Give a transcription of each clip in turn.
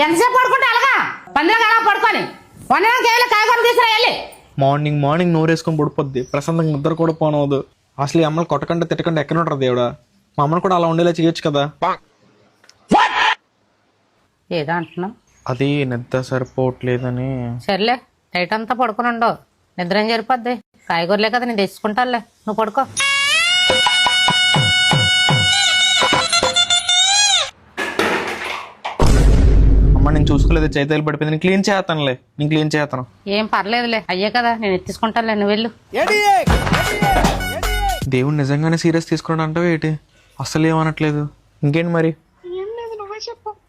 ఎంతసేపు పడుకుంటే అలాగా పందిలో అలా పడుకొని కాయగూరలు తీసుకురా వెళ్ళి. మార్నింగ్ నోరేసుకొని పడిపోద్ది, ప్రశాంతంగా నిద్ర కూడా పోనవద్దు. అసలు ఈ అమ్మలు కొట్టకుండా తిట్టకుండా ఎక్కడ ఉంటారు దేవుడా? మా అమ్మను కూడా అలా ఉండేలా చేయొచ్చు కదా. ఏదో అంటున్నావు. అది నిద్ర సరిపోవట్లేదని. సర్లే నైట్ అంతా పడుకుని ఉండవు, నిద్ర ఏం సరిపోద్ది. కాయగూరలే కదా నేను తెచ్చుకుంటానులే, నువ్వు పడుకో. అమ్మ నేను చూసుకోలేదు, చేతులు పడిపోయింది. నేను క్లీన్ చేస్తానులే, నేను క్లీన్ చేస్తాను. ఏం పర్లేదులే, అయ్యే కదా నేను ఎత్తిసుకుంటానులే, నువ్వు వెళ్ళు. దేవుడు నిజంగానే సీరియస్ తీసుకున్నాడు అంటావు ఏంటి? అసలు ఏమనట్లేదు. ఇంకేంటి మరి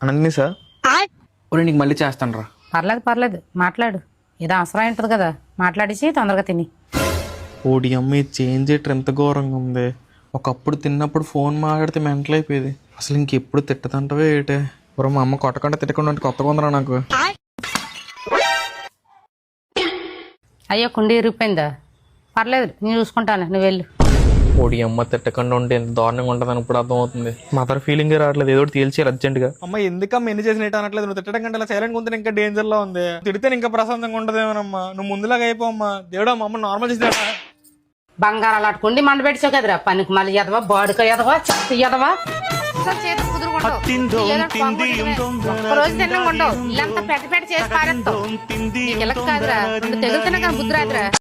అనందిని సార్? ఒరే నీకు మళ్ళీ చేస్తాను రా. పర్లేదు మాట్లాడు, ఏదో అవసరం ఉంటుంది కదా, మాట్లాడేసి తొందరగా తిని. ఓడి అమ్మ ఈ చేంజ్ థియేటర్ ఎంత ఘోరంగా ఉంది. ఒకప్పుడు తిన్నప్పుడు ఫోన్ మాట్లాడితే మెంటల్ అయిపోయేది, అసలు ఇంకెప్పుడు తిట్టదంటావే ఏటే? ఒరే మా అమ్మ కొట్టకుండా తిట్టకుండా అంటే కొత్తగా ఉందిరా నాకు. అయ్యో కుండీ ఇరిగిపోయిందా? పర్లేదు నేను చూసుకుంటాను, నువ్వు వెళ్ళు. ఓడి అమ్మ తిట్టకుండా ఉంటే ఎంత దారుణంగా ఉంటుందని ఇప్పుడు అర్థమవుతుంది. మదర్ ఫీలింగ్ రావట్లేదు, ఏదో తేల్చేయాలి అర్జెంట్ గా. అమ్మ ఎందుకమ్మా ఎన్ని చేసిన అనట్లేదు? నువ్వు తిట్టడం కంటే సైలెంట్ ఉంటే ఇంకా డేంజర్ లో ఉంది. తిడితే ఇంకా ప్రశాంతంగా ఉంటదేమోనమ్మా. నువ్వు ముందులాగా అయిపోమ్మా. దేవుడా మా అమ్మ నార్మల్ చేసి బంగారం అలాంటి కుండి మండ పెట్టావు కదరా, పనికి మళ్ళీ ఎదవా, బాడుక ఎదవా, చెత్త ఎదవా. రోజు తిన్నాం ఉండవు, ఇల్లంతా పెద్ద చేసి పారేస్తావు. నీకు ఇలా కాదురా, తెగులుతున్నా కానీ బుద్ధి రాదురా.